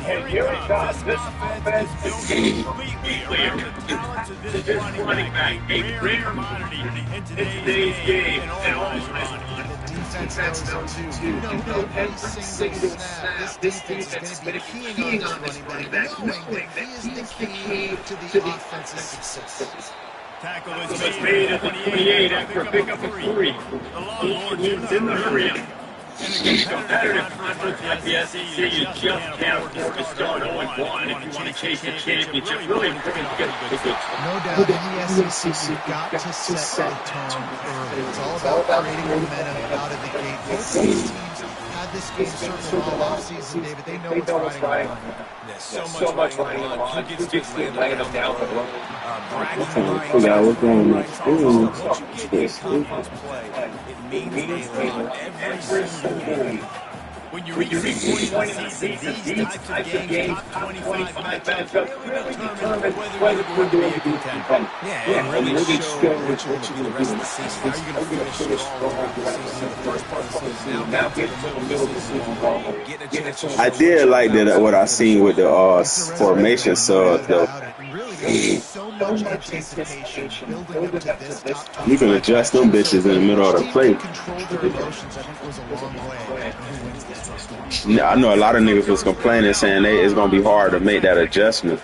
And here it comes. This offense is built completely around the talents of this running back. A rare commodity in today's game. And all eyes are on him. The defense knows it too. You know every single snap. This defense is going to be keying on this running back, knowing that he is the key to the offense's success. Tackle is made at 28 after pick up a 3. The Longhorns in the hurry up. And a competitive conference like the SEC, you just can't afford to start 0-1 if you want to chase the championship. Really important to get a good start. No doubt in the SEC, you've got to set the tone early. It's all about creating momentum out of the gate. Both of these teams had this game circled all offseason, David. They know what's riding on. There's so much riding on. Who gets to lay them down? Bragging rights. What's going on? Once you get a conference play, it means they lead every single game. When you reach this point in the season, these types of games, top 25 matchups, really determine whether you're going to be a contender. Yeah, and really show what you're going to be the rest of the season. How are you going to finish strong throughout the season, the first part of the season, now get to the middle of the season, get a chance to I did like that what I seen with the formation sub though. So much anticipation building up to this top You can adjust them bitches in the middle of the play. Control their emotions, I think, goes a long way. Who wins this first one? Yeah, I know a lot of niggas was complaining saying it's gonna be hard to make that adjustment.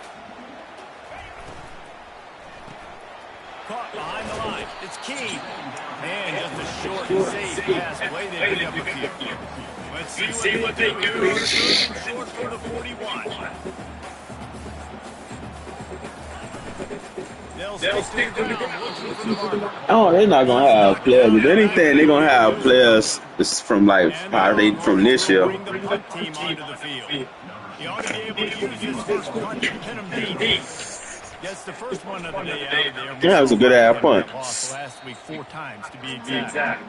Caught behind the line. It's Key. And just a short and safe pass. Way they pick up a few. Let's see what they do. Short for the 41. They'll stick to the ground. Oh, they're not gonna have players. If anything, they're gonna have players from like how they from this year. Bring the punt team onto the field. He ought to be able to use his first punt and pin him deep. Gets the first one of the day out of there. Yeah, it was a good ass punt. Lost last week 4 times to be exact.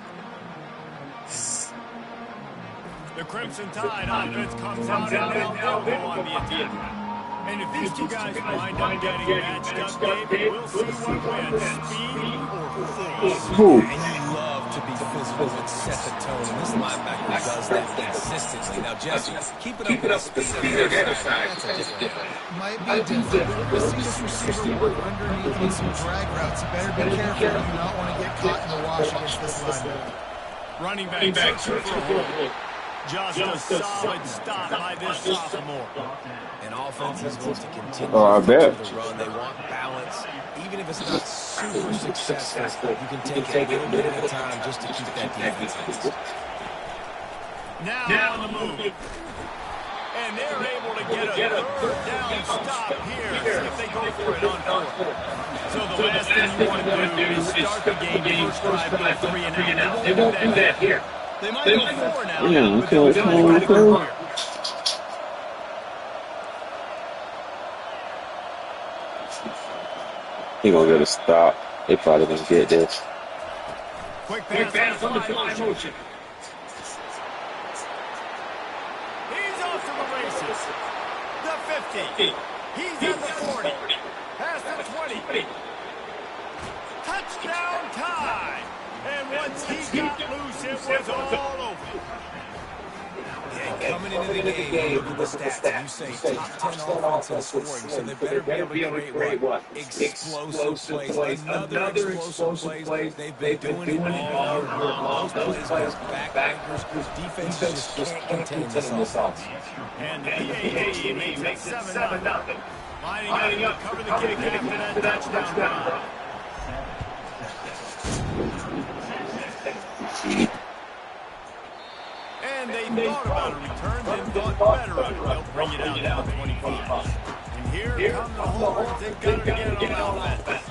The Crimson Tide offense comes out and they'll go on the attack. And if these two guys wind up getting matched up, Dave, we'll see what wins, speed or force. And you love to be physical and set the tone. And this linebacker does that consistently. Now, Jesse, keep it up with the speed of the other side. That's different. Might be different. We see this receiver work underneath with some drag routes. You better be careful. You do not want to get caught in the wash against this linebacker. Running back searching for a hole. Just a solid stop by this sophomore. And offenses want to continue Oh, I bet. the run. They want balance. Even if it's not super successful, you can take it a little bit at a time just to keep that defense honest. Now on the move. And they're able to get a third down stop here. See if they go for it on 4th. So the last thing you want to do is start the game first drive with a 3 and out. They won't do that here. They might go 4 now. Yeah, but they'll okay, try to convert. He gonna get a stop. They probably gonna get this. Quick pass on the fly motion. He's off to the races. The 50. He's at the 40. Past the 20. Touchdown time. And once he got loose, it was all over. And coming into the game, look at the stats. You say top 10 offense in scoring, so they better be able to create what? Explosive plays. Another explosive plays. They've been doing it all year long. Those plays, backbreakers, defenses just can't contain this offense. And the PAA makes it 7-0. Lining up to cover the kick after that touchdown run. And they thought about a return, then thought better of it. They'll bring it out to the 25. And here come the Horns. They've got to get on offense.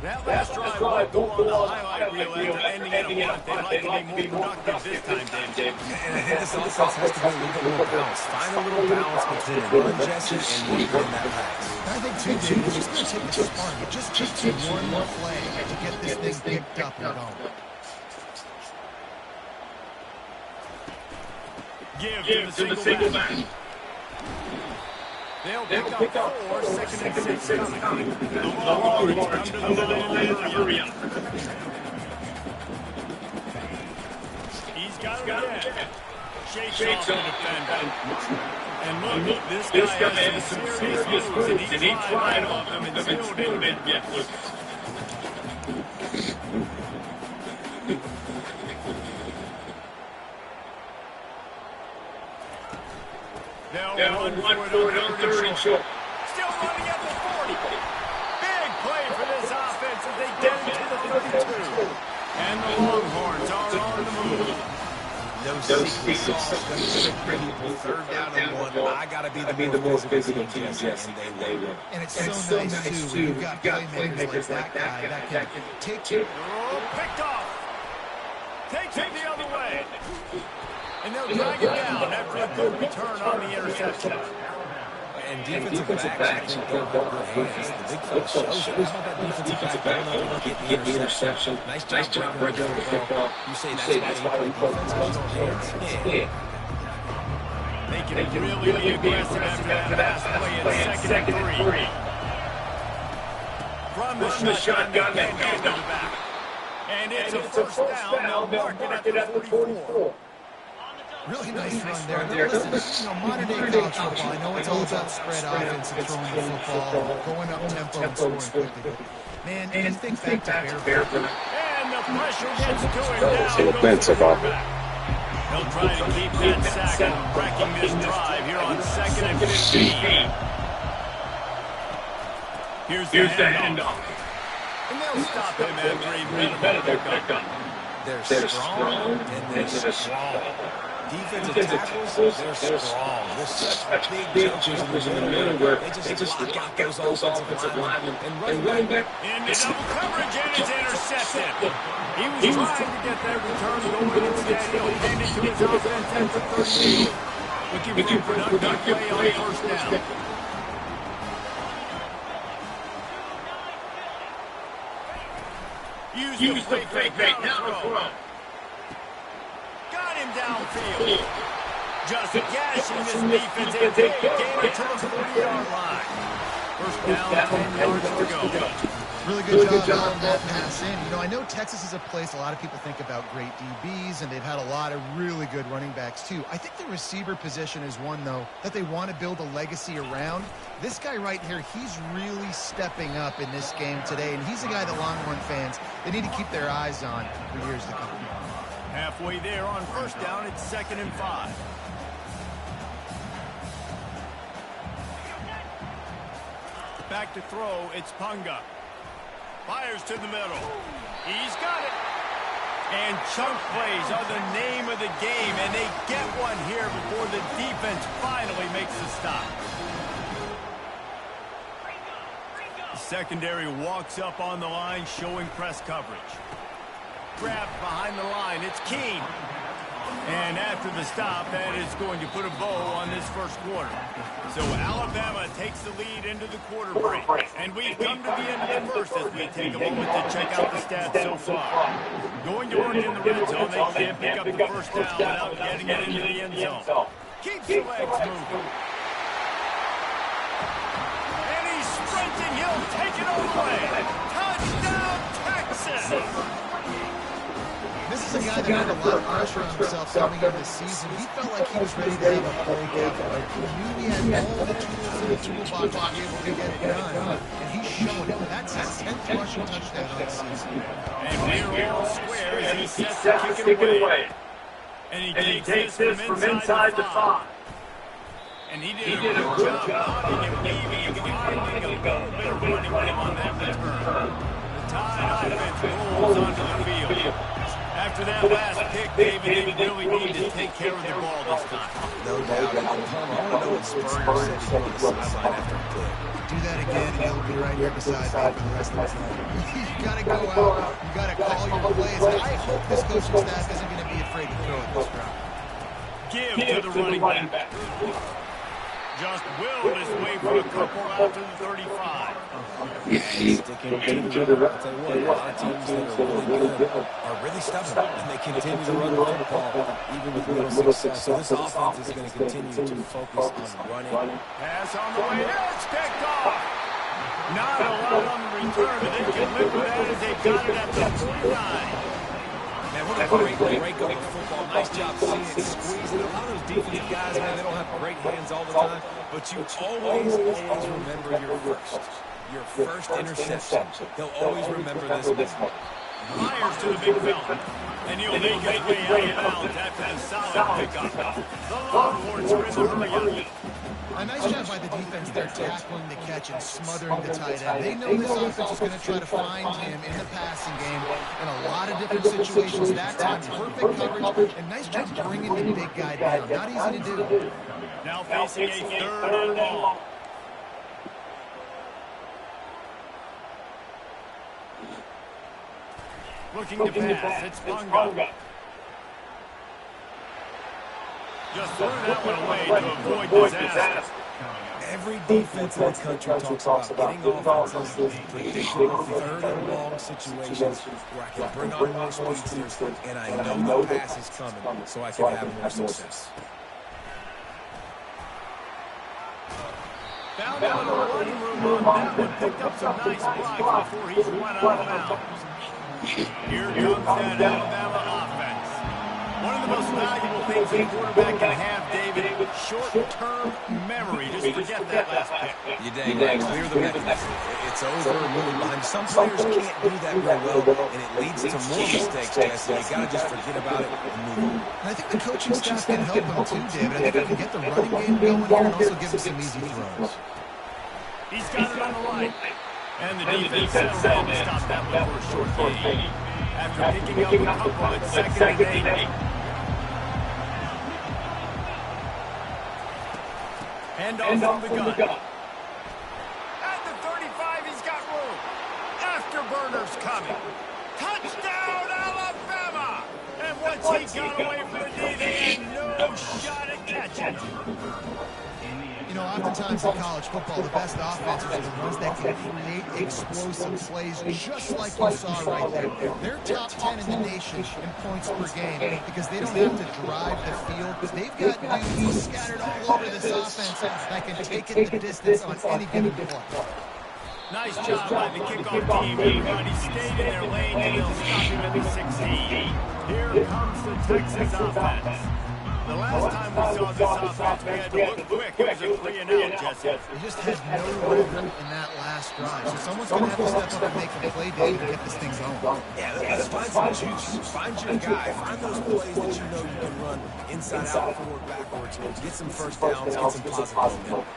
That last drive won't go on the highlight reel after ending in a punt. They'd like to be more productive this time, Dave. And I think this offense has to be a little bit more balanced. Find a little balance between run, Jesse, and run that pass. I think, too, Dave, it's just going to take the spark. It just takes one more play to get this thing picked up and going. Give to the single back. They'll pick up 4, 2nd and 6 coming. The Longhorns come to the line and hurry up. He's got it again. Shakes off the defender. And look, this guy has some serious moves, and he tried all of them and still didn't get loose. They'll run for it on third and short. Still running at the 40. Big play for this offense as they get into the 32. And the Longhorns are on the move. No secret sauce. Third down and one. I got to be the more physical team, Jesse, and they will. And it's so nice, too, when you've got playmakers like that guy that can take you. Picked off. Takes it the other way. And they'll drag it down after a good return on the interception. And defensive backs don't hold their hands. The big fella shows it. How that defensive back going up and get the interception. Nice job breaking the football. You say that's why we play defense because no hands. Yeah. They can really be aggressive after that last play at second and 3. From the shotgun, they hand it back. And it's a first down. They'll mark it at the 44. Really nice run there. Listen, modern-day college football, I know it's all about spread offense and throwing the football, going up tempo and scoring quickly. Man, you think back to Barefoot. And the pressure gets to him now. He'll try to keep that sack and wrecking this drive here on 2nd and 15. Here's the handoff. And they'll stop him after he made a pickup. They're strong and they're strong. Defensive tackles, they're strong. There's such big jumpers in the middle where they just lock out those offensive linemen. And running back into double coverage, and it's intercepted. He was trying to get that return going instead. He'll hand it to his offense at the 13. Looking for a good play on first down. Use the fake now to throw. Got him downfield. Just gashing this defense and they gain it to the 40-yard line. First down, 10 yards to go. Really good job on that pass in. I know Texas is a place a lot of people think about great DBs, and they've had a lot of really good running backs too. I think the receiver position is one, though, that they want to build a legacy around. This guy right here, he's really stepping up in this game today, and he's a guy that Longhorn fans, they need to keep their eyes on for years to come. Halfway there on first down, it's 2nd and 5. Back to throw, it's Punga. Fires to the middle. He's got it. And chunk plays are the name of the game, and they get one here before the defense finally makes the stop. The secondary walks up on the line, showing press coverage. Grabbed behind the line, it's Keene. And after the stop, that is going to put a bow on this first quarter. So Alabama takes the lead into the quarter break. And we've come to the end of the first as we take a moment to check out the stats so far. Going to work in the red zone, they can't pick up the first down without getting it into the end zone. Keeps the legs moving. And he's sprinting, he'll take it all the way. Touchdown, Texas! This is a guy that had a lot of pressure on himself coming into the season. He felt like he was ready to have a breakout. He knew he had all the tools in the toolbox to be able to get it done. And he's showing it. That's his 10th rushing touchdown on the season. And we're all square as he sets to kick it away. And he takes this from inside the 5. And he did a good job hunting and weaving and finding a little bit of running game on that return. The Tide offense rolls onto the field. After that last pick, David, they really need to take care of the ball this time. No doubt. I want to know what Spurrier said he on the sideline after the play. Do that again, and he'll be right here beside me for the rest of the time. You got to go out. You got to call your plays. I hope this coaching staff isn't going to be afraid to throw it this route. Give to the running back. Just willed his way for a couple out to the 35. Sticking to the run. I'll tell you what, a lot of teams that are really good are really stubborn, and they continue to run the football, even with little success. So this offense is going to continue to focus on running. Pass on the way. It's picked off. Not a lot on the return, but they can live with that as they got it at the 49. Man, What a great break of the football. Nice job seeing it squeeze. And a lot of those defensive guys, man, they don't have great hands all the time, but you always remember your first interception. They'll always remember this one. Myers to the big fella. And he'll make his way out of bounds after the solid pickup. The Longhorns are in the hurry. A nice job by the defense there, tackling the catch and smothering the tight end. They know this offense is going to try to find him in the passing game in a lot of different situations. That time, perfect coverage, and nice job bringing the big guy down. Not easy to do. Now facing a third and long. Looking to pass, it's Bunga. Just threw that one away to avoid disaster. Every defense in the country talks about getting offenses in predictable third and long situations where I can bring on more speedsters and I know the pass is coming so I can have more success. Found out the running room on that one. Picked up some nice blocks before he's run out of bounds. Here comes that Alabama offense. One of the most valuable things a quarterback can have, David, short-term memory. Just forget that last pick. You dang right. Clear the mechanism. It's over, moving behind. Some players can't do that real well, and it leads to more mistakes, Jesse. You got to just forget about it and move on. And I think the coaching staff can help him too, David. I think they can get the running game going here and also give him some easy throws. He's got it on the line. And the defense settled down to stop that one for a short gain. After picking up a couple at 2nd and 8. Hand off from the gun. At the 35, he's got room. Afterburners coming. Touchdown, Alabama! And once he got away from the D, they had no shot at catching him. You know, oftentimes in college football, the best offenses are the ones that can create explosive plays, just like you saw right there. They're top 10 in the nation in points per game because they don't have to drive the field. They've got dudes scattered all over this offense that can take it the distance on any given play. Nice job by the kickoff team. Everybody stayed in their lane and they'll stop him at the 16. Here comes the Texas offense. The last time we saw this offense, we had to look quick. It was a 3-and-out, Jesse. They just had no rhythm in that last drive. So someone's going to have to step up and make a play, Dave, to get this thing going. Yeah, let's find some juice. Find your guy. Find those plays that you know you can run inside out, forward, backwards. Get some first downs, get some positive momentum.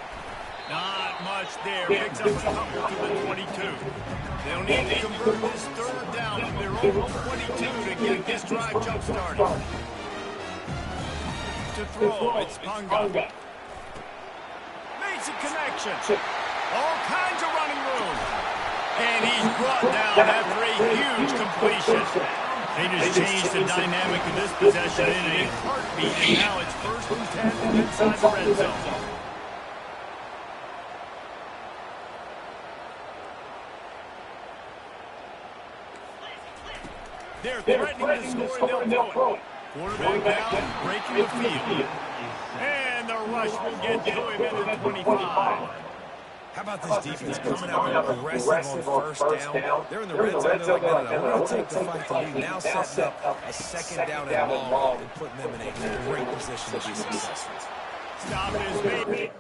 Not much there. Picks up a couple to the 22. They'll need to convert this third down from their own 22 to get this drive jump-started. To throw, it's Punga. Makes a connection. All kinds of running room. And he's brought down after a huge completion. They just changed the dynamic of this possession in a heartbeat, and now it's 1st and 10 inside the red zone. They're threatening to score, and they'll throw it. Quarterback down, breaking the field. And the rush will get to him at the 25. How about this defense coming out aggressive on first down? They're in the red zone. They're like, no, we're going to take the fight to lead. Now setting up a 2nd down and long and putting them in a great position to be successful. Stop his baby.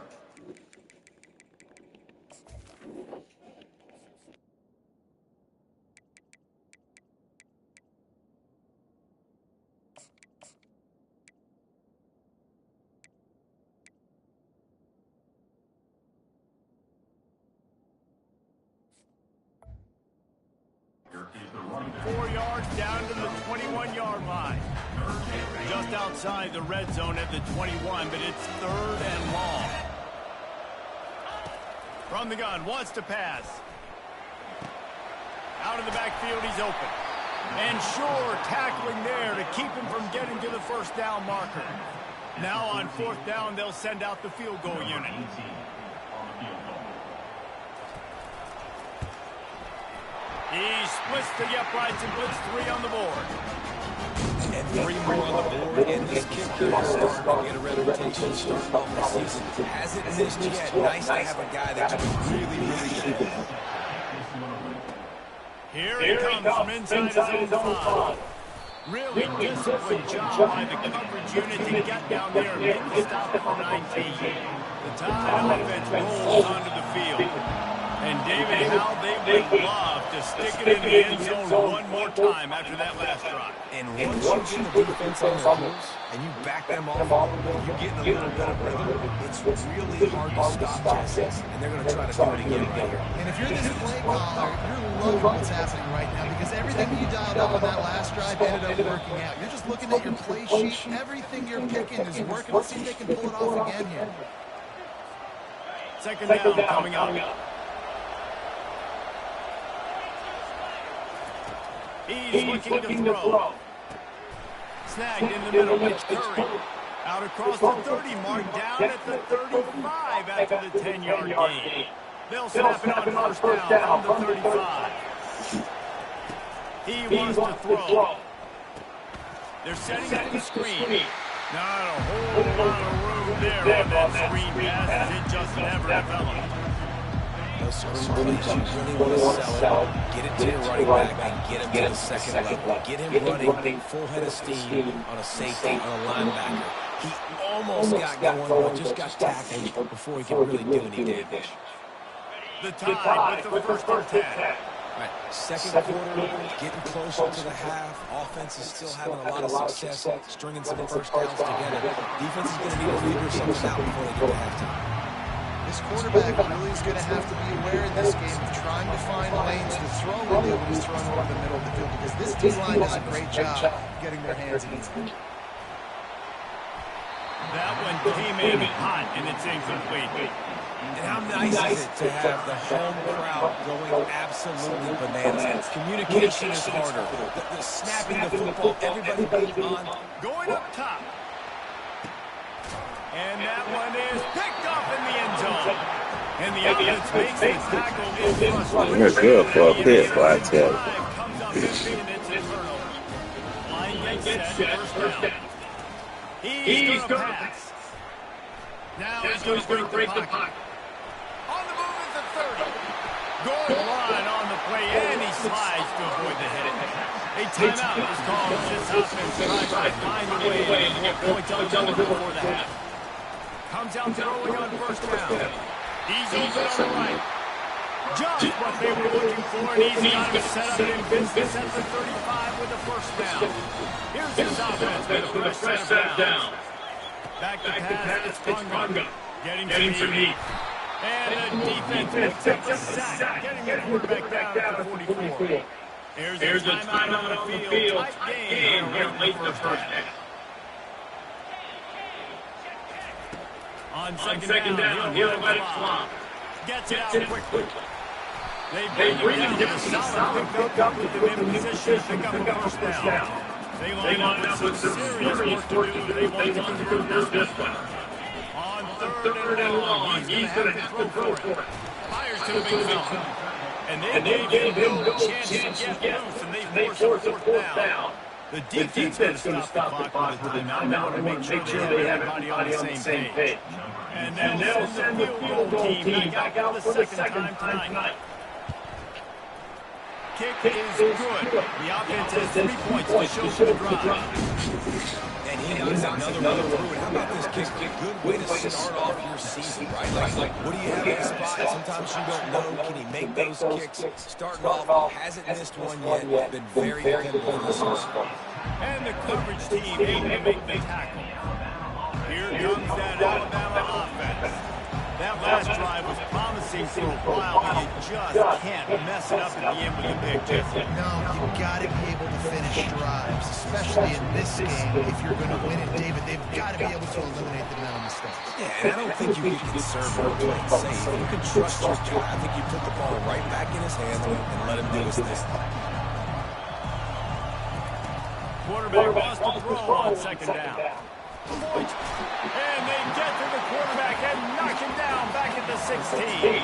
Down to the 21-yard line. Just outside the red zone at the 21, but it's 3rd and long. From the gun, wants to pass. Out of the backfield, he's open. And sure, tackling there to keep him from getting to the 1st down marker. Now on 4th down, they'll send out the field goal unit. He splits the uprights and puts 3 on the board. And 3 more on the board, and this kicker is starting to get a reputation starting off the season. Hasn't missed yet. Nice to have a guy that can really good. Here he comes from inside his own 5. Really disciplined job by the coverage unit to get down there and make the stop for 19. The Tide offense rolls onto the field. And David, how they would love to stick it in the end zone one more time after that last drive. And once you get the defense on their heels and you back them off a little bit, you get in a little bit of rhythm, it's really hard to stop Jesse. And they're going to try to do it again here. And if you're this play caller, you're loving what's happening right now because everything you dialed up on that last drive ended up working out. You're just looking at your play sheet. Everything you're picking is working. Let's see if they can pull it off again here. Second down coming up. He's looking to throw. Snagged in the middle with Curry. Out across the 30 mark, down at the 35 after the 10-yard gain. They'll snap it on first down from the 35. He wants to throw. They're setting up the screen. Not a whole lot of room there on that screen pass. It just never developed. Those screen plays, you really want to sell it. Get it to your running back and get him to the second level. Get him running full head of steam on a safety, on a linebacker. He almost got going, but just got tackled before he could really do any damage. The Tide with the first and 10. All right, second quarter, getting closer to the half. Offense is still having a lot of success, stringing some first downs together. Defense is going to need to figure something out before they get to halftime. This quarterback really is going to have to be aware in this game of trying to find lanes to throw into when he's throwing over the middle of the field because this D-line does a great job getting their hands in it. That one came in hot, and it's incomplete. And how nice is it to have the home crowd going absolutely bananas? Communication is harder. The snapping the football, everybody being on. Going up top. And that one is picked up in the end zone. And the offense makes the tackle in frustration. They're good for a pit, boy, I tell you. Comes up empty, and it's a turnover. Line gets set, first down. He's going to pass. Now he's going to break the pocket. On the move at the 30. Goal line on the play, and he slides to avoid the hit. A timeout is called as this offense tries to find a way to get more points on the board before the half. Comes out throwing on first down. He's open on the right. Just what they were looking for, and he's got him set up in business at the 35 with the first down. Here's his offense with a fresh set of downs. Back to pass, it's Punga. Getting some heat. And the defense picks up a sack, getting the quarterback down to 44. Here's a timeout on the field. Tight game here late in the first half. On second down, he'll let it fly. Gets it out quickly. They bring him down with a solid pickup, put them in position to pick up a first down. They line up with some serious work to do. They want to convert this one. On third and long, he's going to have to throw for it. Fires to the big zone. And they gave him no chance to get loose, and they force a fourth down. The defense going to stop the clock with a timeout to make sure they have everybody on the same page. And they'll send the field goal team back out for the second time tonight. Kick is good. The offense has 3 points to show for the drive. And he knows another one through it. How about this kick? A good way to start off your season, right? Like, what do you have in the spot? Sometimes you don't know. Can he make those kicks? Starting off, hasn't missed one yet. Been very dependable in this one. And the coverage team able to make the tackle. Here comes that Alabama offense. That last drive was promising for a while, but you just can't mess it up at the end with a big difference. No, you've got to be able to finish drives, especially in this game. If you're going to win it, David, they've got to be able to eliminate the amount of mistakes. Yeah, and I don't think you get conservative or play it safe. You can trust your guy. I think you put the ball right back in his hands and let him do his thing. Quarterback wants to throw on second down. And they get to the quarterback and knock him down back at the 16.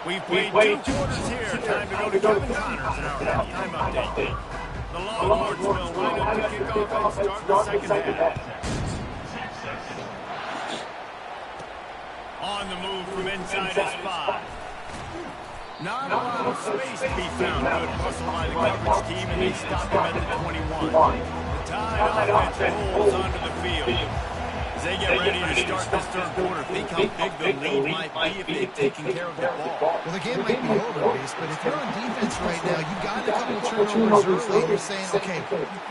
We played 2 quarters here. Time to go to Kevin Connors in our halftime update. The Longhorns will line up to kick off and start the second half. On the move from inside his 5. Not a lot of space to be found. Good hustle by the coverage team, and they stop him at the 21. The Tide offense rolls onto the field. As they get ready to start this third quarter, think how big the lead might be if they've taken care of the ball. Well, the game might be over, Reese, but if you're on defense right now, you've got a couple of turnovers early, and you're saying, okay,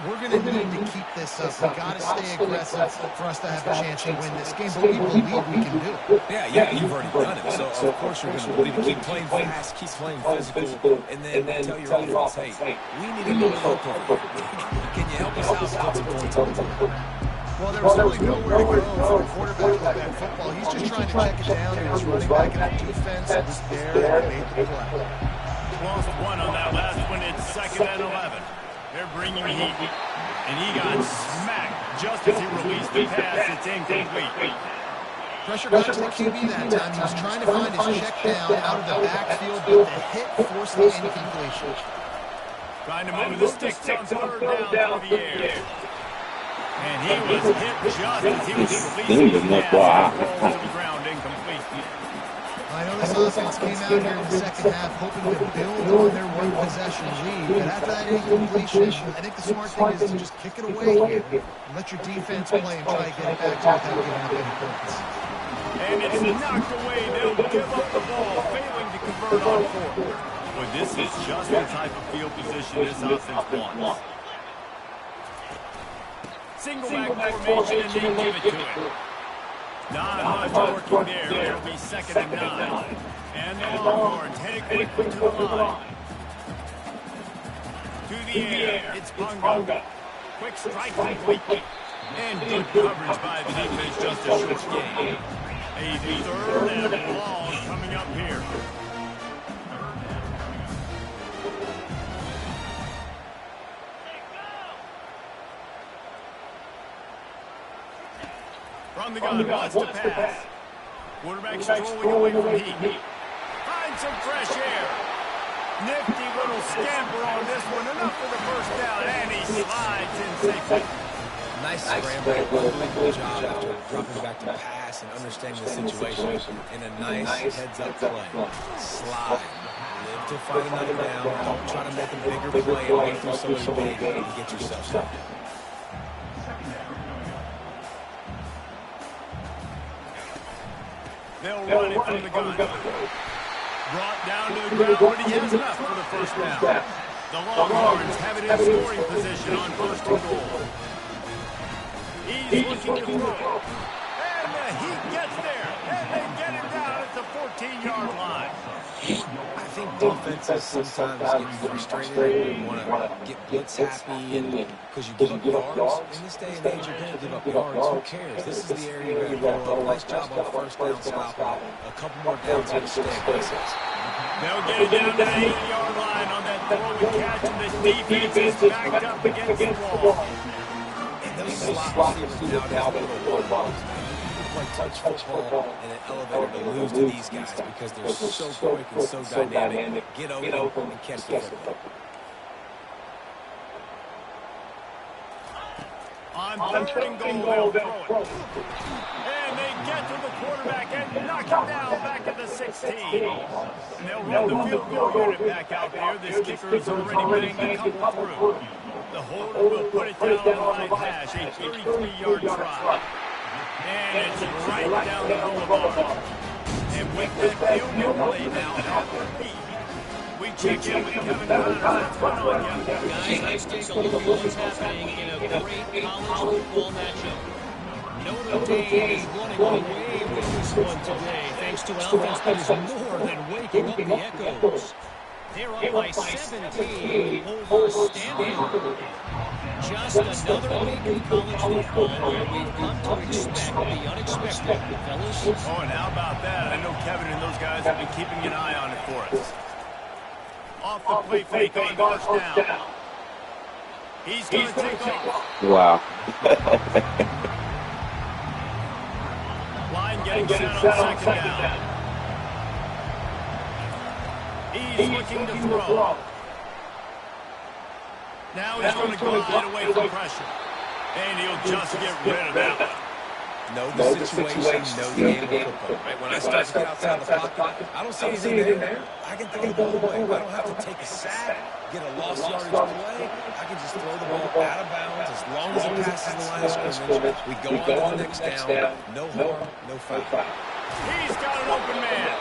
we're going to need to keep this up. We've got to stay aggressive for us to have a chance to win this game, but we believe we can do it. Yeah, you've already done it. So, of course, you're going to need to keep playing fast, keep playing physical, and then tell your offense, hey, we need a little help over here. Can you help us out to get some points on the board? Well, there was really nowhere to go for a quarterback like that football. He's just trying to check it down, and his running back and the defense was there and made the play. Lost one on that last one. It's 2nd and 11. They're bringing heat. And he got smacked just as he released the pass. It's incomplete. Pressure got to the QB that time. He was trying to find his check down out of the backfield, but the hit forced the incompletion. Trying to move the sticks on 3rd down through the air. And he was hit just as he was releasing the pass. Falls to the ground, incomplete. I know this offense came out here in the second half hoping to build on their one-possession lead, but after that incompletion, I think the smart thing is to just kick it away here and let your defense play and try to get it back to without giving up any points. And it's knocked away. They'll give up the ball, failing to convert on 4th. But this is just the type of field position this offense wants. Single back formation, and they give it to him. Not much working there. It'll be 2nd and 9. And the Longhorns heading quickly to the line. To the air. It's Ponga. Quick strike complete. And good coverage by the defense, just a short gain. A 3rd and long coming up here. From the gun, wants to pass. Quarterback strolling away from heat. Finds some fresh air. Nifty little scamper on this one. Enough for the 1st down, and he slides in safely. Nice scramble. Doing a good job after dropping back to pass and understanding the situation. And a nice heads-up play. Slide. Live to fight another down. Don't try to make a bigger play and make through somebody big and get yourself stopped. They'll run it from the gun. Brought down to the ground, but he has enough for the 1st down. The Longhorns have it in scoring position on 1st and goal. He's looking to throw. And the Heat gets there. And they get him down at the 14-yard line. I think defenses sometimes get frustrated and want to get blitz happy and because you give up yards. In this day and age, you're going to give up yards. Who cares? This is the area you're going to go up. Nice job on 1st down stop. A couple more downs here to stay aggressive. They'll get it down to the 80-yard line on that throw and catch, and the defense is backed up against the wall. And those slot receivers now have a little ball. Play touch football and an elevator to lose to these guys because they're so quick and so dynamic. Get open and catch the football. On 3rd and goal, they'll throw it. And they get to the quarterback and knock him down back at the 16. And they'll run the field goal unit back out there. This kicker is already banged a couple through. The holder will put it down on the right hash, a 33-yard try. And it's right down the boulevard. And with that field goal play now at the lead, we check in with Kevin Connors. What's going on, Kevin? Guys, let's take a look at what's happening in a great college football matchup. Notre Dame is running away with this one today, thanks to an offense that is more than waking up the echoes. They're up by 17 over Stanford. Just another week in college football where we've come to expect the unexpected, fellas. Oh, and how about that? I know Kevin and those guys have been keeping an eye on it for us. Off the play fake on 1st down. He's going to take off. Wow. Line getting set on 2nd down. He's looking to throw. Now he's going to glide away from pressure. And he'll just get rid of that one. Know the situation, know the game of football. Right? When I start to get outside the pocket, I don't see anything there. I can throw the ball away. I don't have to take a sack, get a lost yardage play. I can just throw the ball out of bounds as long as it passes the line of scrimmage. We go on to the next down. No harm, no foul. He's got an open man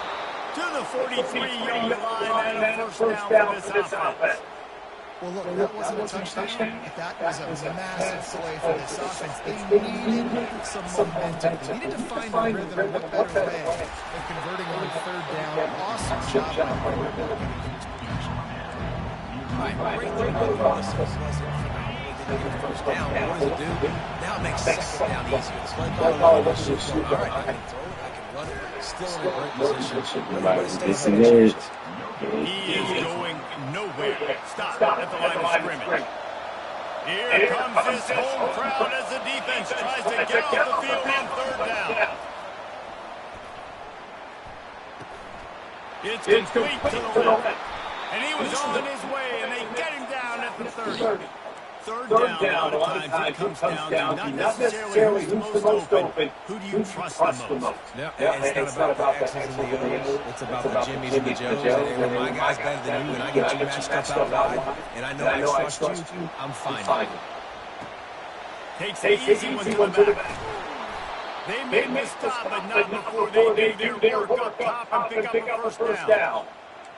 to the 43-yard line and a first down for this offense. Well, look, that wasn't a touchdown, but that was a massive play for this offense. They needed some momentum. They needed to find a rhythm, and what better way than converting on third down. Awesome job by the quarterback in his protection. Great thing about the wasn't phenomenal. They didn't get a first down. What does it do? Now it makes second down easier. It's like, all right, I can throw it, I can run it. Still in a great position. This is He is going nowhere. Stop at the line of scrimmage. Here comes this home crowd as the defense tries to get off the field on third down. It's complete to the left. And he was on his way, and they get him down at the 30. Third down, a lot of times, it comes down to not necessarily who's the most open. Who do you trust the most? Yeah, and it's not about the X's and the O's. It's about the Jimmys and the Joes. And when my guy's better than you and I get you matched up out wide, and I know I trust you, I'm fine. Takes the easy one to the back. They made the stop, but not before they do their work up top and pick up a first down.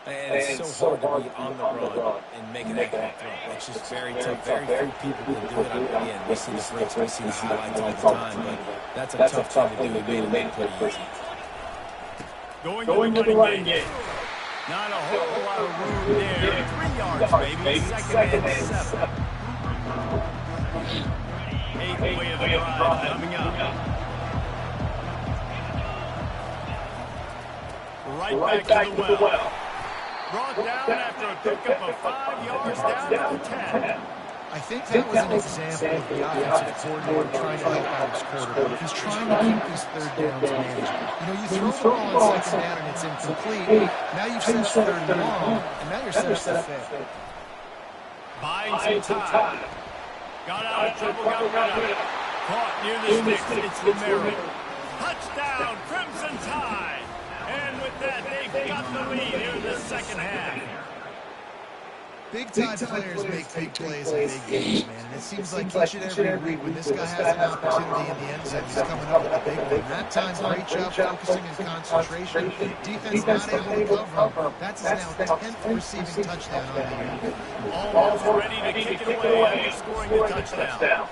And it's so hard to be on the run and make an accurate throw. It's just very tough. Very few people can do it. Again, we see the flicks, we see the highlights all the time, but that's a tough thing to do. He made it pretty easy. Going to the running game. Not a whole lot of room there. 3 yards, maybe. Second and 7. 8th play of the drive coming up. Right back to the well. Brought down after a pickup of 5 yards down to the 10. I think that was an example of the offensive coordinator trying to help out his quarterback. He's trying to keep these third downs manageable. You know, you throw the ball on second down and it's incomplete. Now you've set up third and long, and now you're set up for fifth. Buying some time. Got out of trouble, got rid of it. Caught near the sticks, it's Romero. Touchdown, Crimson Tide. And with that, they've got the lead here in the second half. Big time players make big plays in big games, man. And it seems like each and every week when this guy has an opportunity in the end zone, he's coming up with a big one. That time, great job focusing his concentration. Defense not able to cover him. That's his now 10th receiving touchdown on the year. Almost ready to kick it away after scoring the touchdown.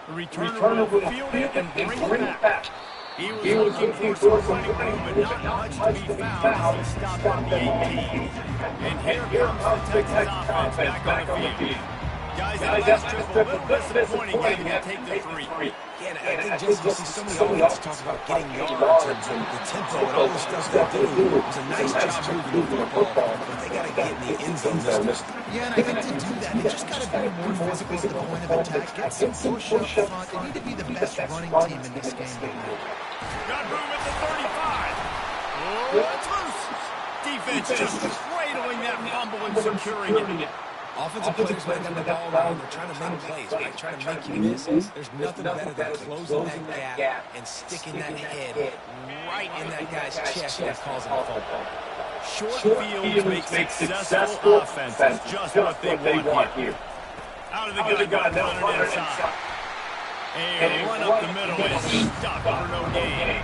The returner will field it and bring it back. He was looking for some running room, but not much to be found as he stopped on the 18. And here comes the Texas offense back on the field. Guys, that last trip a little disappointing getting to take the 3. Yeah, and I think just you see so many offenses talk about getting yards and the tempo and all the stuff they do. It was a nice job moving the football, but they got to get in the end zone this time. Yeah, and I think to do that, they just got to be more physical at the point of attack. Get some push up front. They need to be the best running team in this game right now. Got room at the 35. Oh, it's loose. Defense just cradling that fumble and securing it. Offensive players when they got the ball around, they're trying to make plays, right? Trying to make you miss. There's nothing better than closing that gap and sticking that head right in that guy's chest and causing a fumble. Short fields make successful offenses just what they want here. Out of the gun, now run it inside. And run up the middle and stop for no gain.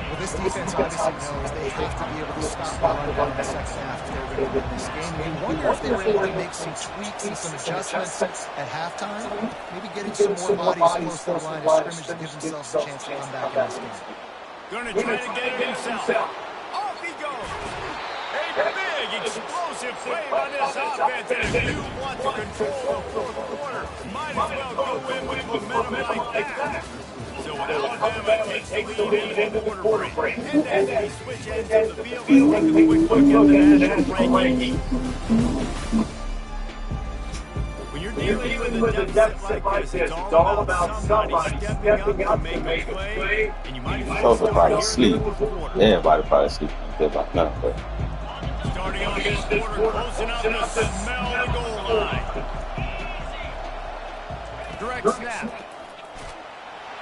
Well, this defense obviously knows they have to be able to stop the run down in the second half if they're going to win this game. You wonder if they were able to make some tweaks and some adjustments at halftime, maybe getting some more bodies close to the line of scrimmage to give themselves a chance to come back in this game. Going to try to get it himself. Off he goes. A big, explosive play by this offense. And if you want to control the fourth quarter, might as well go in with momentum like that. So Alabama takes the lead in the quarter break. And as we switch ends of the field, let's take a quick look at the national ranking. When you're dealing with a deficit like this, it's all about somebody stepping up to make a play. And you might as well probably sleep. Everybody probably sleep. No, but starting on this quarter, close enough to smell the goal line. Direct snap.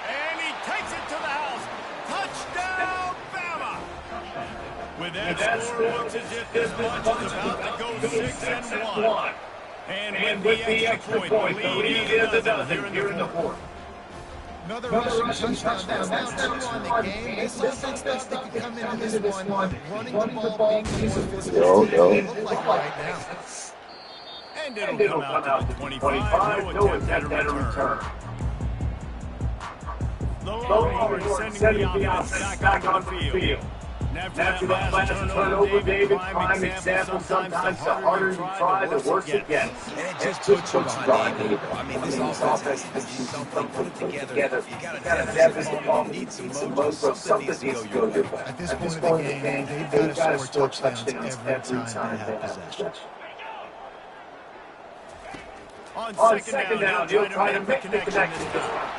And he takes it to the house. Touchdown, Bama! With that score, it looks as if this bunch is about to go 6-1. And with the extra point, the lead is a dozen here in the fourth. Another rushing touchdown. That's now 2 on the game. This offense thinks they can come into this one running the ball, being the more physical team. They look like right now. And it'll come out to the 25. No attempt at a return. The Longhorns sending the offense back onto the field. And after that last turnover, David, prime example, sometimes the harder you try, the worse it gets. And it just puts you behind the eight ball. I mean, this offense has to do something, put it together. You got a deficit ball, you need some mojo, something needs to go your way. At this point of the game, they've got to score touchdowns every time they have possession. On second down, he'll try to make the connection this time.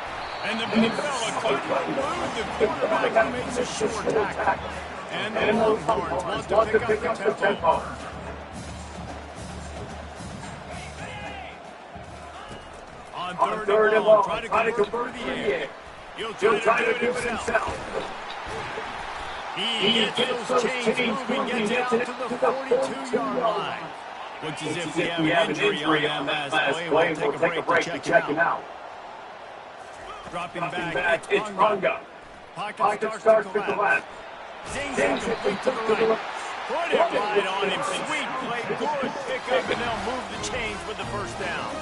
And the big fella couldn't move. The quarterback makes a short tackle. And the Longhorns want to pick up the tempo. On third and long, try to convert the air. He'll try to do it himself. He gets those chains moving, gets out to the 42-yard line. Looks as if we have an injury on that last play. We'll take a break to check him out. Dropping back, it's Runga. Pocket starts to collapse. Zings it complete to the right. Put it right on him. Sweet play, good pickup, and they'll move the chains with the first down.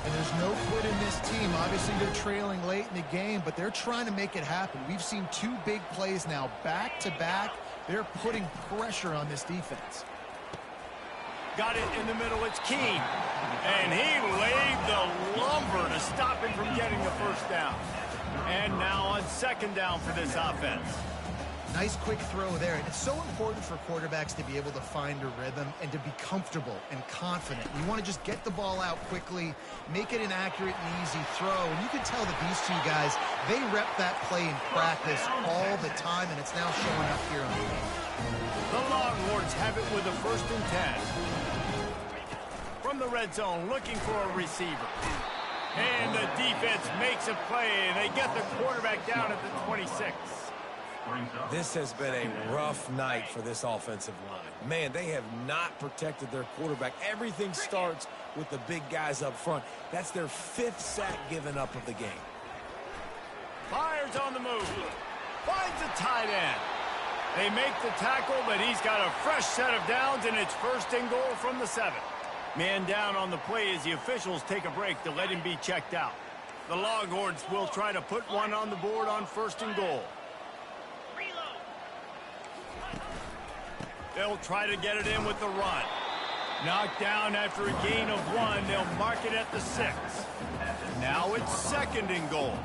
And there's no quit in this team. Obviously, they're trailing late in the game, but they're trying to make it happen. We've seen 2 big plays now, back-to-back. They're putting pressure on this defense. Got it in the middle, it's Keene. And he laid the lumber to stop him from getting the first down. And now on second down for this offense. Nice quick throw there. And it's so important for quarterbacks to be able to find a rhythm and to be comfortable and confident. You want to just get the ball out quickly, make it an accurate and easy throw. And you can tell that these 2 guys, they rep that play in practice all the time, and it's now showing up here on the field. The Longhorns have it with a 1st and 10. From the red zone, looking for a receiver. And the defense makes a play, and they get the quarterback down at the 26. This has been a rough night for this offensive line. Man, they have not protected their quarterback. Everything starts with the big guys up front. That's their 5th sack given up of the game. Fires on the move. Finds a tight end. They make the tackle, but he's got a fresh set of downs, and it's 1st and goal from the 7. Man down on the play as the officials take a break to let him be checked out. The Longhorns will try to put one on the board on 1st and goal. They'll try to get it in with the run. Knocked down after a gain of 1. They'll mark it at the 6. Now it's 2nd and goal.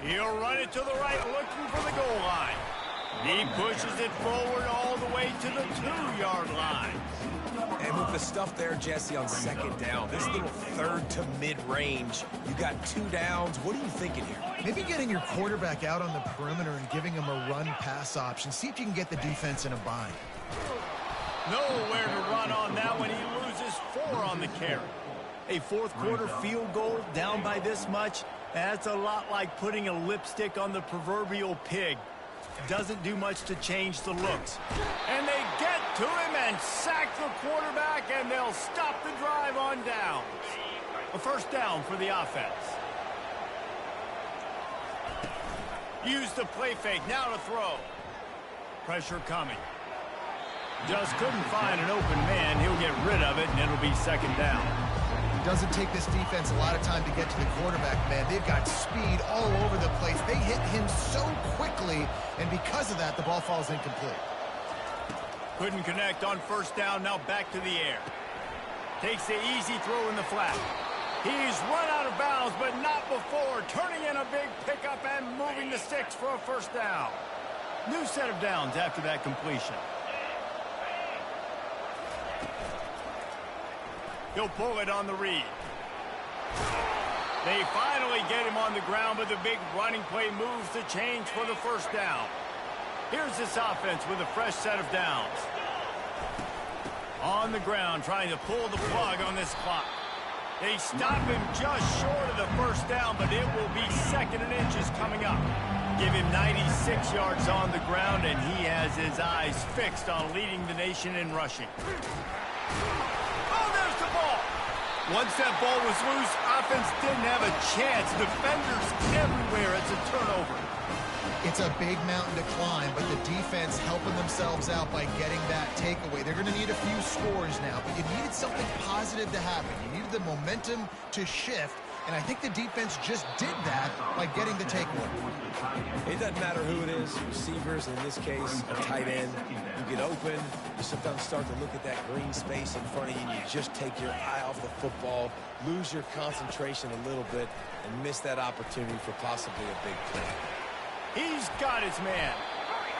He'll run it to the right, looking for the goal line. He pushes it forward all the way to the 2-yard line. And with the stuff there, Jesse, on second down, this little 3rd to mid-range, you got 2 downs. What are you thinking here? Maybe getting your quarterback out on the perimeter and giving him a run-pass option. See if you can get the defense in a bind. Nowhere to run on that one. He loses 4 on the carry. A 4th quarter field goal down by this much, that's a lot like putting a lipstick on the proverbial pig. Doesn't do much to change the looks. And they get to him and sack the quarterback, and they'll stop the drive on downs. A 1st down for the offense. Use the play fake, now to throw. Pressure coming. Just couldn't find an open man. He'll get rid of it, and it'll be 2nd down. It doesn't take this defense a lot of time to get to the quarterback, man. They've got speed all over the place. They hit him so quickly, and because of that, the ball falls incomplete. Couldn't connect on 1st down, now back to the air. Takes the easy throw in the flat. He's run out of bounds, but not before. Turning in a big pickup and moving the sticks for a 1st down. New set of downs after that completion. He'll pull it on the read. They finally get him on the ground, but the big running play moves the chains for the 1st down. Here's this offense with a fresh set of downs. On the ground, trying to pull the plug on this clock. They stop him just short of the first down, but it will be 2nd and inches coming up. Give him 96 yards on the ground, and he has his eyes fixed on leading the nation in rushing. Oh, there's the ball. Once that ball was loose, offense didn't have a chance. Defenders everywhere. It's a turnover. It's a big mountain to climb, but the defense helping themselves out by getting that takeaway. They're going to need a few scores now, but you needed something positive to happen. You needed the momentum to shift, and I think the defense just did that by getting the takeaway. It doesn't matter who it is, receivers, in this case, a tight end. You get open, you sometimes start to look at that green space in front of you, and you just take your eye off the football, lose your concentration a little bit, and miss that opportunity for possibly a big play. He's got his man.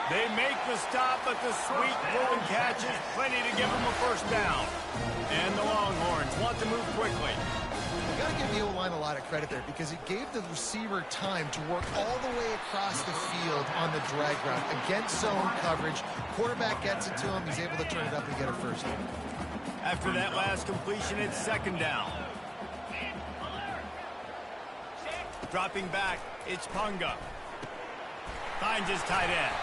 They make the stop, but the sweet pulling catch is plenty to give him a first down. And the Longhorns want to move quickly. You got to give the O-line a lot of credit there because it gave the receiver time to work all the way across the field on the drag route against zone coverage. Quarterback gets it to him. He's able to turn it up and get a first down. After that last completion, it's 2nd down. Dropping back, it's Punga. Finds his tight end.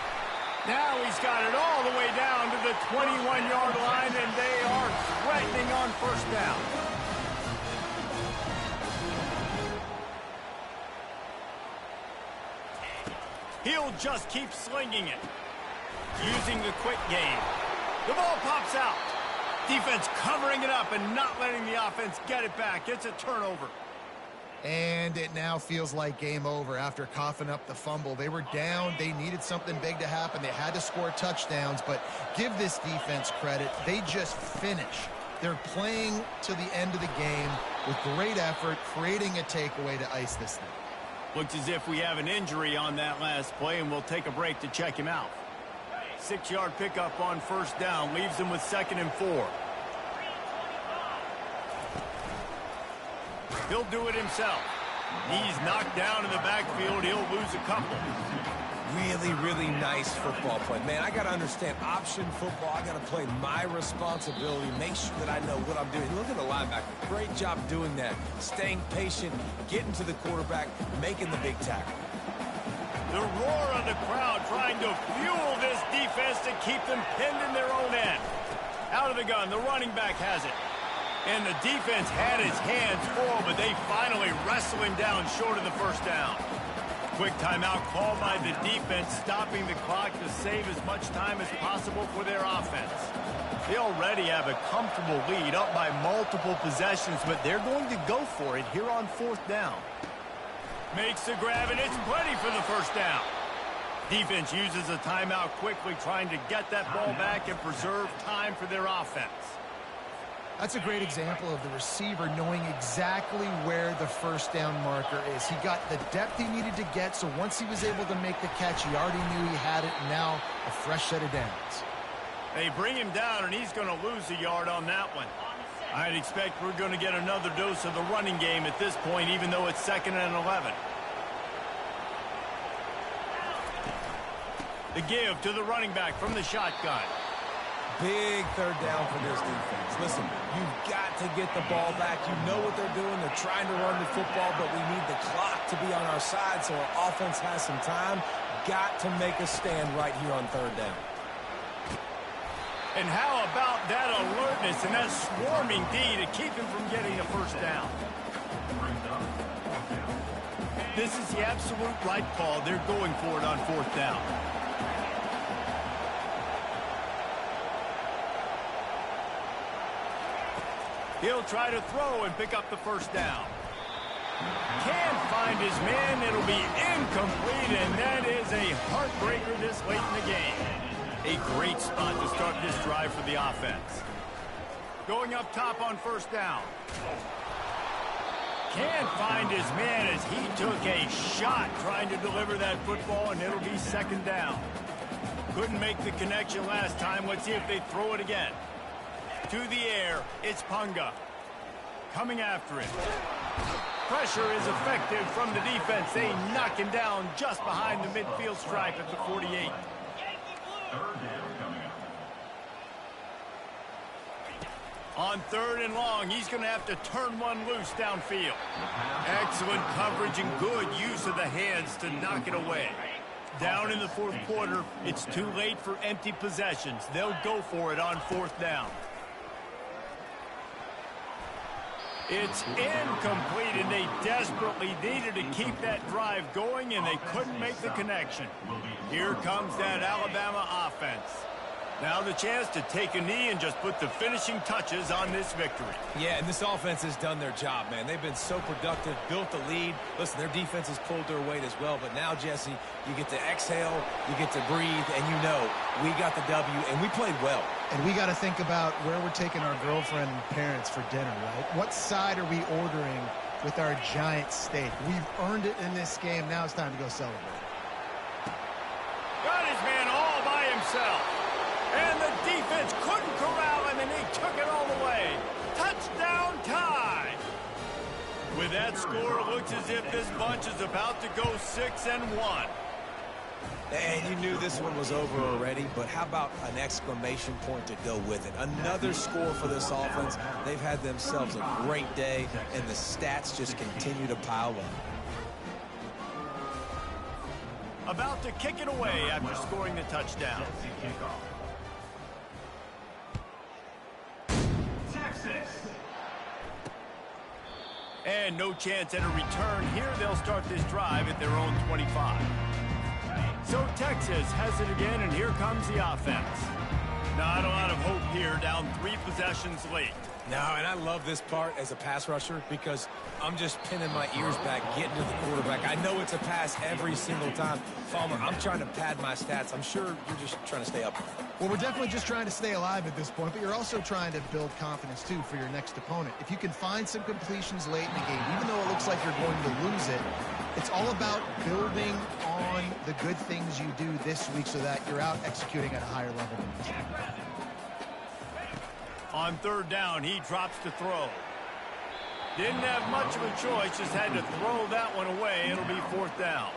Now he's got it all the way down to the 21-yard line, and they are threatening on first down. He'll just keep slinging it. Using the quick game. The ball pops out. Defense covering it up and not letting the offense get it back. It's a turnover. And it now feels like game over after coughing up the fumble. They were down. They needed something big to happen. They had to score touchdowns, but give this defense credit. They just finish. They're playing to the end of the game with great effort, creating a takeaway to ice this thing. Looks as if we have an injury on that last play, and we'll take a break to check him out. 6-yard pickup on first down leaves him with 2nd and 4. He'll do it himself. He's knocked down in the backfield. He'll lose a couple. Really, really nice football play. Man, I got to understand option football. I got to play my responsibility, make sure that I know what I'm doing. Look at the linebacker. Great job doing that. Staying patient, getting to the quarterback, making the big tackle. The roar of the crowd trying to fuel this defense to keep them pinned in their own end. Out of the gun, the running back has it. And the defense had his hands full, but they finally wrestle him down short of the first down. Quick timeout called by the defense, stopping the clock to save as much time as possible for their offense. They already have a comfortable lead, up by multiple possessions, but they're going to go for it here on 4th down. Makes the grab, and it's plenty for the first down. Defense uses a timeout quickly, trying to get that ball back and preserve time for their offense. That's a great example of the receiver knowing exactly where the first down marker is. He got the depth he needed to get, so once he was able to make the catch, he already knew he had it, and now a fresh set of downs. They bring him down, and he's going to lose a yard on that one. I'd expect we're going to get another dose of the running game at this point, even though it's 2nd and 11. The give to the running back from the shotgun. Big 3rd down for this defense. Listen, you've got to get the ball back. You know what they're doing. They're trying to run the football, but we need the clock to be on our side so our offense has some time. Got to make a stand right here on 3rd down. And how about that alertness and that swarming D to keep him from getting the first down? This is the absolute right call. They're going for it on 4th down. He'll try to throw and pick up the first down. Can't find his man. It'll be incomplete, and that is a heartbreaker this late in the game. A great spot to start this drive for the offense. Going up top on first down. Can't find his man as he took a shot trying to deliver that football, and it'll be 2nd down. Couldn't make the connection last time. Let's see if they throw it again. To the air, it's Punga. Coming after it. Pressure is effective from the defense. They knock him down just behind the midfield stripe at the 48. On 3rd and long, he's going to have to turn one loose downfield. Excellent coverage and good use of the hands to knock it away. Down in the 4th quarter, it's too late for empty possessions. They'll go for it on 4th down. It's incomplete, and they desperately needed to keep that drive going, and they couldn't make the connection. Here comes that Alabama offense. Now the chance to take a knee and just put the finishing touches on this victory. Yeah, and this offense has done their job, man. They've been so productive, built the lead. Listen, their defense has pulled their weight as well. But now, Jesse, you get to exhale, you get to breathe, and you know we got the W, and we played well. And we got to think about where we're taking our girlfriend and parents for dinner, right? What side are we ordering with our giant steak? We've earned it in this game. Now it's time to go celebrate. Got his man all by himself. And the defense couldn't corral him, and he took it all the way. Touchdown tie. With that score, it looks as if this bunch is about to go 6-1. And you knew this one was over already, but how about an exclamation point to go with it? Another score for this offense. They've had themselves a great day, and the stats just continue to pile up. About to kick it away after scoring the touchdown. And no chance at a return. Here they'll start this drive at their own 25. So Texas has it again, and here comes the offense. Not a lot of hope here, down 3 possessions late. No, and I love this part as a pass rusher because I'm just pinning my ears back, getting to the quarterback. I know it's a pass every single time. Palmer, I'm trying to pad my stats. I'm sure you're just trying to stay up. Well, we're definitely just trying to stay alive at this point, but you're also trying to build confidence, too, for your next opponent. If you can find some completions late in the game, even though it looks like you're going to lose it, it's all about building on the good things you do this week so that you're out executing at a higher level than this. On 3rd down, he drops to throw. Didn't have much of a choice, just had to throw that one away. It'll be 4th down.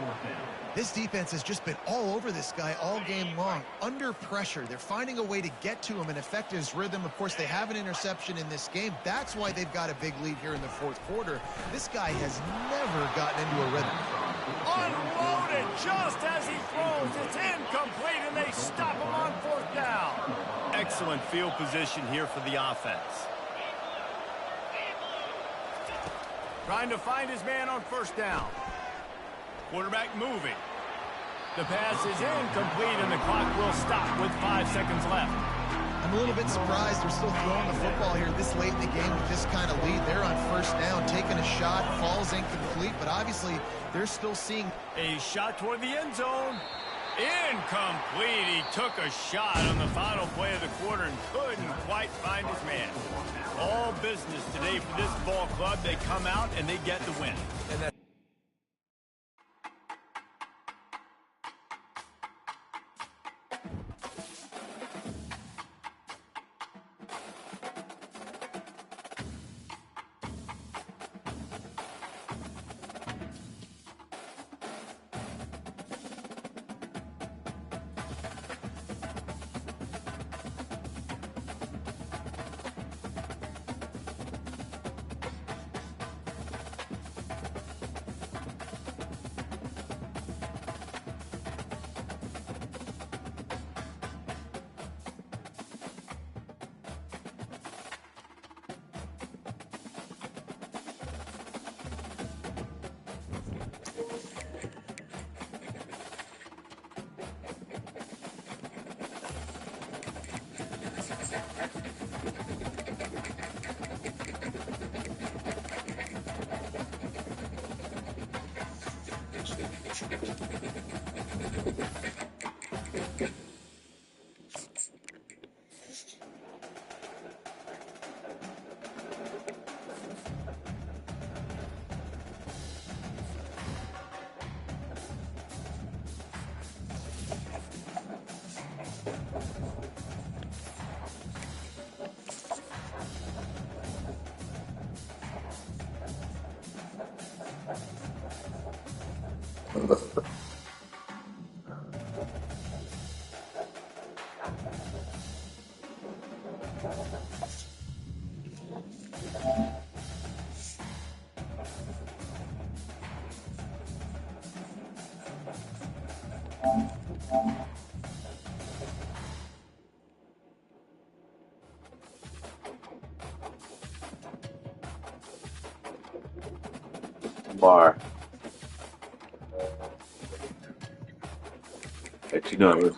This defense has just been all over this guy all game long. Under pressure, they're finding a way to get to him and affect his rhythm. Of course, they have an interception in this game. That's why they've got a big lead here in the 4th quarter. This guy has never gotten into a rhythm. Unloaded just as he throws. It's incomplete, and they stop him on 4th down. Excellent field position here for the offense. Trying to find his man on 1st down. Quarterback moving. The pass is incomplete, and the clock will stop with 5 seconds left. I'm a little bit surprised they're still throwing the football here this late in the game with this kind of lead. They're on 1st down, taking a shot, falls incomplete, but obviously they're still seeing a shot toward the end zone. Incomplete. He took a shot on the final play of the quarter and couldn't quite find his man. All business today for this ball club. They come out and they get the win. And that Bar. But you know it was